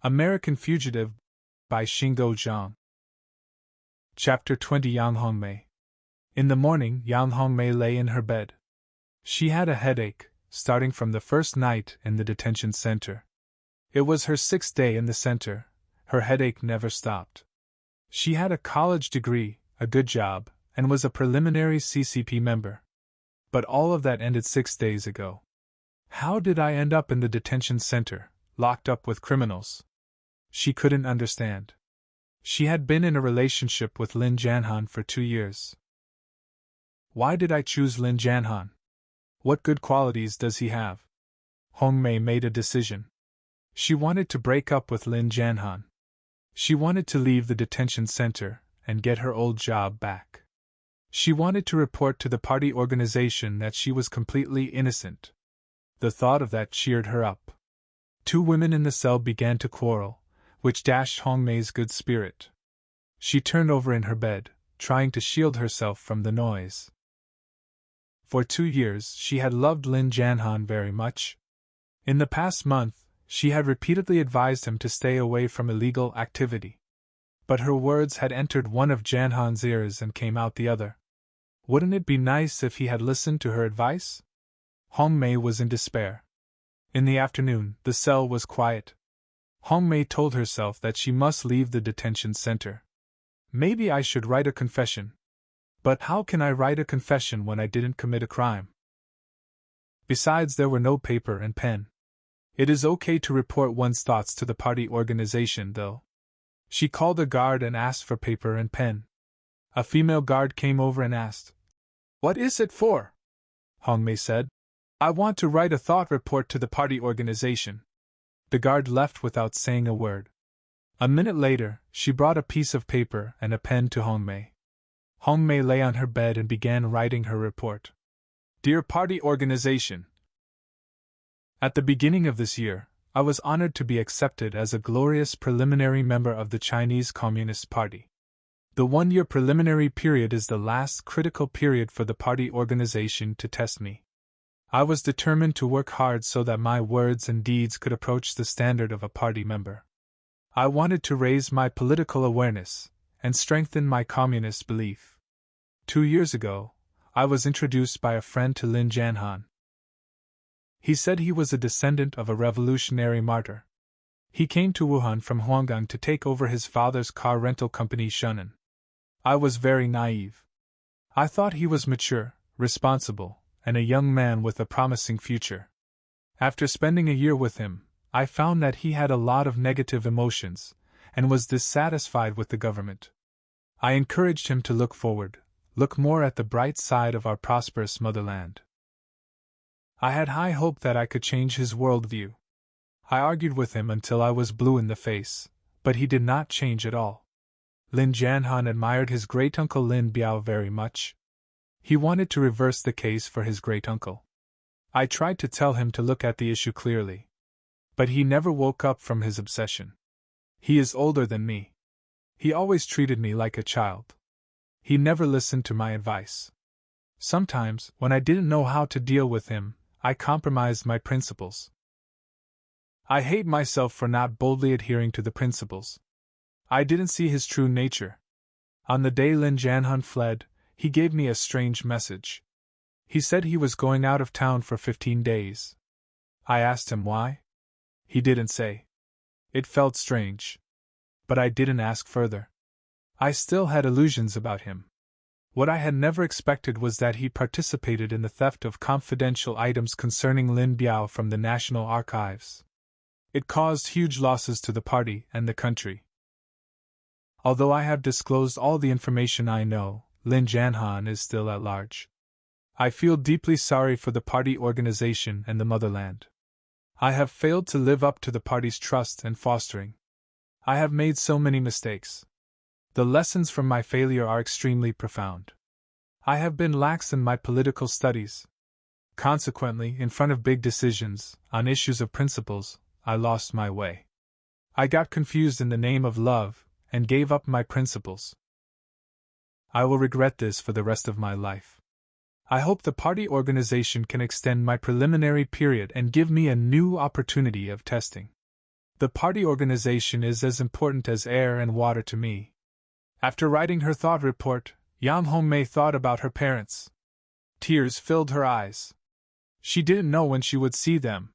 American Fugitive by Shingo Zhang. Chapter 20. Yang Hong-Mei. In the morning, Yang Hong-Mei lay in her bed. She had a headache, starting from the first night in the detention center. It was her 6th day in the center. Her headache never stopped. She had a college degree, a good job, and was a preliminary CCP member. But all of that ended 6 days ago. How did I end up in the detention center, locked up with criminals? She couldn't understand. She had been in a relationship with Lin Janhan for 2 years. Why did I choose Lin Janhan? What good qualities does he have? Hong-Mei made a decision. She wanted to break up with Lin Janhan. She wanted to leave the detention center and get her old job back. She wanted to report to the party organization that she was completely innocent. The thought of that cheered her up. 2 women in the cell began to quarrel, which dashed Hong-Mei's good spirit. She turned over in her bed, trying to shield herself from the noise. For 2 years she had loved Lin Janhan very much. In the past month, she had repeatedly advised him to stay away from illegal activity. But her words had entered one of Janhan's ears and came out the other. Wouldn't it be nice if he had listened to her advice? Hong-Mei was in despair. In the afternoon, the cell was quiet. Hong-Mei told herself that she must leave the detention center. Maybe I should write a confession. But how can I write a confession when I didn't commit a crime? Besides, there were no paper and pen. It is okay to report one's thoughts to the party organization, though. She called a guard and asked for paper and pen. A female guard came over and asked, "What is it for?" Hong-Mei said, "I want to write a thought report to the party organization." The guard left without saying a word. A minute later, she brought a piece of paper and a pen to Hong-Mei. Hong-Mei lay on her bed and began writing her report. Dear Party Organization, at the beginning of this year, I was honored to be accepted as a glorious preliminary member of the Chinese Communist Party. The 1-year preliminary period is the last critical period for the party organization to test me. I was determined to work hard so that my words and deeds could approach the standard of a party member. I wanted to raise my political awareness and strengthen my communist belief. 2 years ago, I was introduced by a friend to Lin Janhan. He said he was a descendant of a revolutionary martyr. He came to Wuhan from Huanggang to take over his father's car rental company Shunan. I was very naive. I thought he was mature, responsible, and a young man with a promising future. After spending a year with him, I found that he had a lot of negative emotions, and was dissatisfied with the government. I encouraged him to look forward, look more at the bright side of our prosperous motherland. I had high hope that I could change his worldview. I argued with him until I was blue in the face, but he did not change at all. Lin Janhan admired his great-uncle Lin Biao very much. He wanted to reverse the case for his great-uncle. I tried to tell him to look at the issue clearly. But he never woke up from his obsession. He is older than me. He always treated me like a child. He never listened to my advice. Sometimes, when I didn't know how to deal with him, I compromised my principles. I hate myself for not boldly adhering to the principles. I didn't see his true nature. On the day Lin Janhan fled, he gave me a strange message. He said he was going out of town for 15 days. I asked him why. He didn't say. It felt strange. But I didn't ask further. I still had illusions about him. What I had never expected was that he participated in the theft of confidential items concerning Lin Biao from the National Archives. It caused huge losses to the party and the country. Although I have disclosed all the information I know, Lin Janhan is still at large. I feel deeply sorry for the party organization and the motherland. I have failed to live up to the party's trust and fostering. I have made so many mistakes. The lessons from my failure are extremely profound. I have been lax in my political studies. Consequently, in front of big decisions, on issues of principles, I lost my way. I got confused in the name of love, and gave up my principles. I will regret this for the rest of my life. I hope the party organization can extend my preliminary period and give me a new opportunity of testing. The party organization is as important as air and water to me. After writing her thought report, Yang Hong-Mei thought about her parents. Tears filled her eyes. She didn't know when she would see them.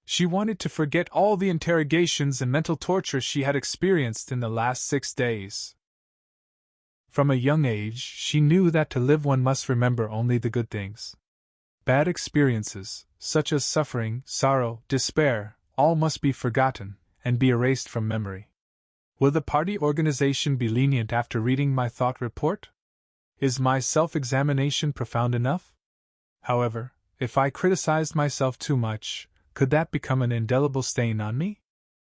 She wanted to forget all the interrogations and mental torture she had experienced in the last 6 days. From a young age, she knew that to live one must remember only the good things. Bad experiences, such as suffering, sorrow, despair, all must be forgotten and be erased from memory. Will the party organization be lenient after reading my thought report? Is my self-examination profound enough? However, if I criticized myself too much, could that become an indelible stain on me?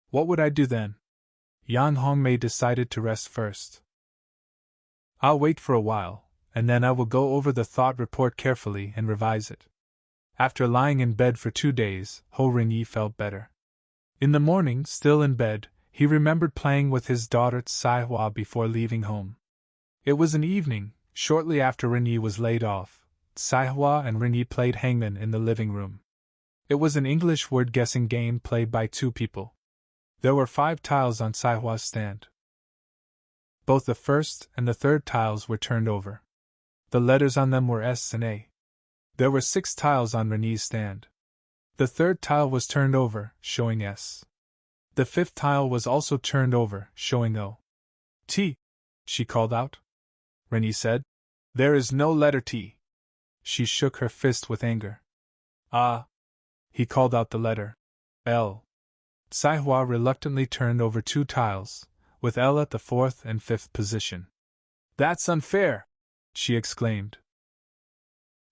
What would I do then? Yang Hong-Mei decided to rest first. I'll wait for a while, and then I will go over the thought report carefully and revise it. After lying in bed for 2 days, Ren-Yee felt better. In the morning, still in bed, he remembered playing with his daughter Tsai-Hua before leaving home. It was an evening, shortly after Ren-Yee was laid off. Tsai-Hua and Ren-Yee played hangman in the living room. It was an English word-guessing game played by 2 people. There were 5 tiles on Tsai-Hua's stand. Both the first and the third tiles were turned over. The letters on them were S and A. There were 6 tiles on Ren-Yee's stand. The third tile was turned over, showing S. The 5th tile was also turned over, showing O. T, she called out. Ren-Yee said, "There is no letter T." She shook her fist with anger. "Ah!" He called out the letter L. Tsai-Hua reluctantly turned over 2 tiles, with L at the 4th and 5th position. "That's unfair!" she exclaimed.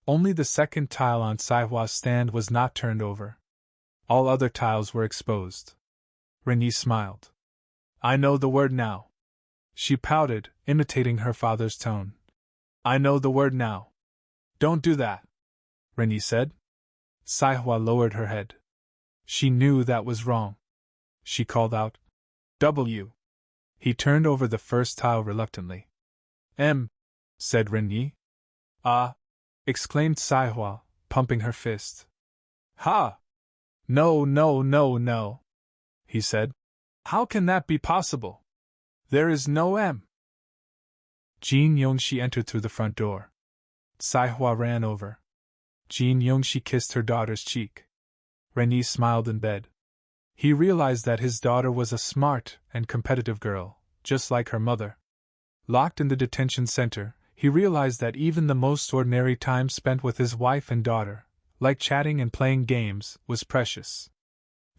Only the 2nd tile on Tsai-Hua's stand was not turned over. All other tiles were exposed. Ren-Yee smiled. "I know the word now." She pouted, imitating her father's tone. "I know the word now." "Don't do that," Ren-Yee said. Tsai-Hua lowered her head. She knew that was wrong. She called out, "W." He turned over the first tile reluctantly. "M," said Ren-Yee. "Ah!" exclaimed Tsai-Hua, pumping her fist. "Ha! No, no, no, no," he said. "How can that be possible? There is no M." Jin Yong-Shee entered through the front door. Tsai-Hua ran over. Jin Yong-Shee kissed her daughter's cheek. Ren-Yee smiled in bed. He realized that his daughter was a smart and competitive girl, just like her mother. Locked in the detention center, he realized that even the most ordinary time spent with his wife and daughter, like chatting and playing games, was precious.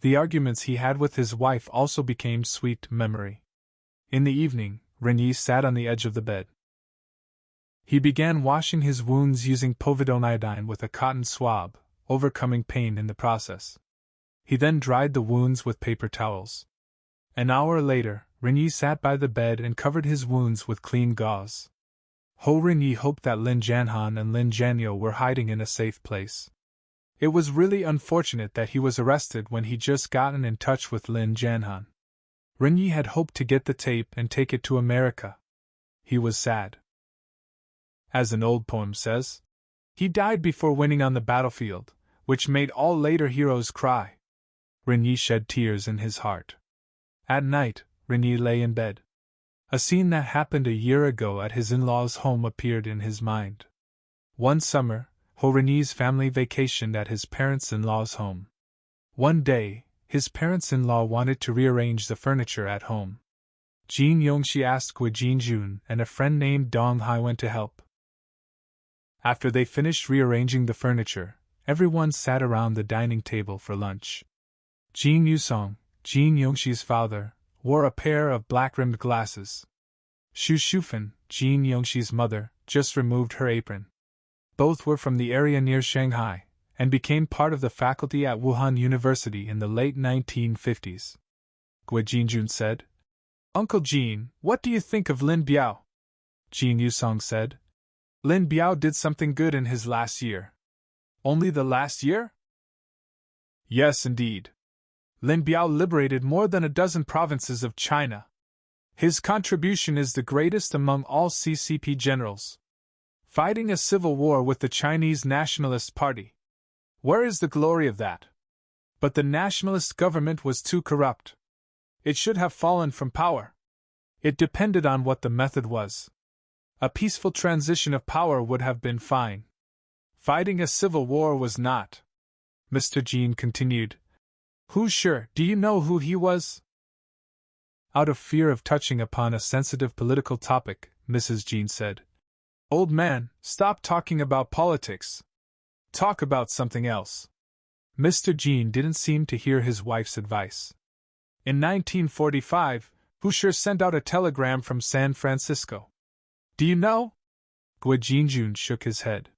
The arguments he had with his wife also became sweet memory. In the evening, Ren-Yee sat on the edge of the bed. He began washing his wounds using povidone iodine with a cotton swab, overcoming pain in the process. He then dried the wounds with paper towels. An hour later, Ren-Yee sat by the bed and covered his wounds with clean gauze. Ren-Yee hoped that Lin Jianhan and Lin Jianyo were hiding in a safe place. It was really unfortunate that he was arrested when he just gotten in touch with Lin Jianhan. Ren-Yee had hoped to get the tape and take it to America. He was sad. As an old poem says, he died before winning on the battlefield, which made all later heroes cry. Ren-Yee shed tears in his heart. At night, Ren-Yee lay in bed. A scene that happened a year ago at his in-laws' home appeared in his mind. One summer, Ren-Yee's family vacationed at his parents-in-law's home. One day, his parents-in-law wanted to rearrange the furniture at home. Jin Yong-Shee asked Guo Jing-Jun, and a friend named Dong Hai went to help. After they finished rearranging the furniture, everyone sat around the dining table for lunch. Jin Yusong, Jin Yong-Shee's father, wore a pair of black-rimmed glasses. Xu Shufan, Jin Yong-Shee's mother, just removed her apron. Both were from the area near Shanghai, and became part of the faculty at Wuhan University in the late 1950s. Guo Jing-Jun said, "Uncle Jin, what do you think of Lin Biao?" Jin Yusong said, "Lin Biao did something good in his last year." "Only the last year?" "Yes, indeed. Lin Biao liberated more than a dozen provinces of China. His contribution is the greatest among all CCP generals. Fighting a civil war with the Chinese Nationalist Party. Where is the glory of that? But the nationalist government was too corrupt. It should have fallen from power. It depended on what the method was. A peaceful transition of power would have been fine. Fighting a civil war was not. Mr. Jin continued. Who's sure? Do you know who he was? Out of fear of touching upon a sensitive political topic, Mrs. Jin said. Old man, stop talking about politics. Talk about something else. Mr. Jin didn't seem to hear his wife's advice. In 1945, Huisher sent out a telegram from San Francisco. Do you know? Guo Jing-Jun shook his head.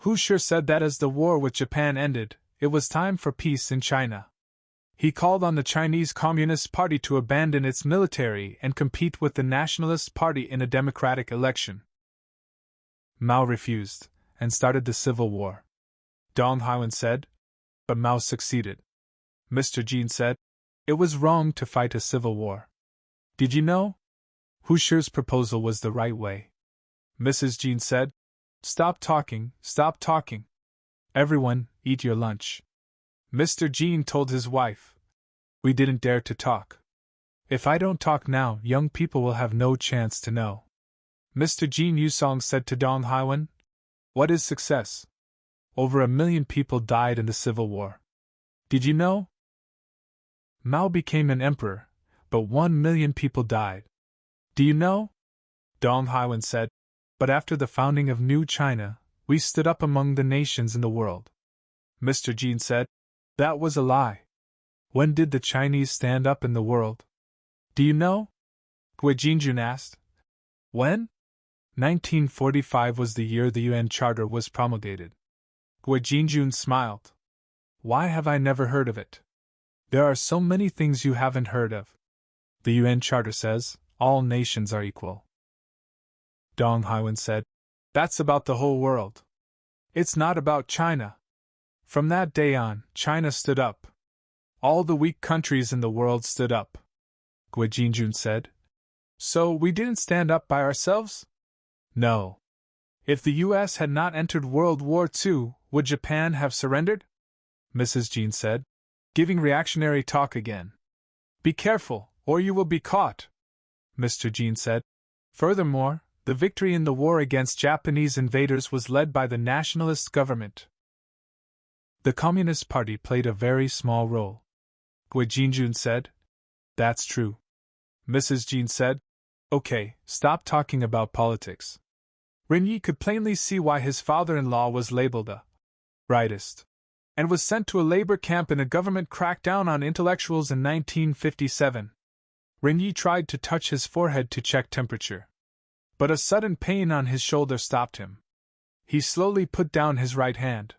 Huisher said that as the war with Japan ended, it was time for peace in China. He called on the Chinese Communist Party to abandon its military and compete with the Nationalist Party in a democratic election. Mao refused, and started the civil war. Dong Haiwen said. But Mao succeeded. Mr. Jin said. It was wrong to fight a civil war. Did you know? Huisher's proposal was the right way. Mrs. Jin said. Stop talking, stop talking. Everyone, eat your lunch. Mr. Jin told his wife. We didn't dare to talk. If I don't talk now, young people will have no chance to know. Mr. Jin Yusong said to Dong Haiwen. What is success? Over 1 million people died in the Civil War. Did you know? Mao became an emperor, but 1 million people died. Do you know? Dong Haiwen said. But after the founding of New China, we stood up among the nations in the world. Mr. Jin said. That was a lie. When did the Chinese stand up in the world? Do you know? Guo Jing-Jun asked. When? 1945 was the year the UN Charter was promulgated. Guo Jing-Jun smiled. Why have I never heard of it? There are so many things you haven't heard of. The UN Charter says, all nations are equal. Dong Haiwen said. That's about the whole world. It's not about China. From that day on, China stood up. All the weak countries in the world stood up. Guo Jing-Jun said. So we didn't stand up by ourselves? No. If the U.S. had not entered World War II, would Japan have surrendered? Mrs. Jin said, giving reactionary talk again. Be careful, or you will be caught. Mr. Jin said. Furthermore, the victory in the war against Japanese invaders was led by the nationalist government. The Communist Party played a very small role. Guo Jing-Jun said. That's true. Mrs. Jin said. Okay, stop talking about politics. Ren-Yee could plainly see why his father-in-law was labeled a rightist, and was sent to a labor camp in a government crackdown on intellectuals in 1957. Ren-Yee tried to touch his forehead to check temperature, but a sudden pain on his shoulder stopped him. He slowly put down his right hand.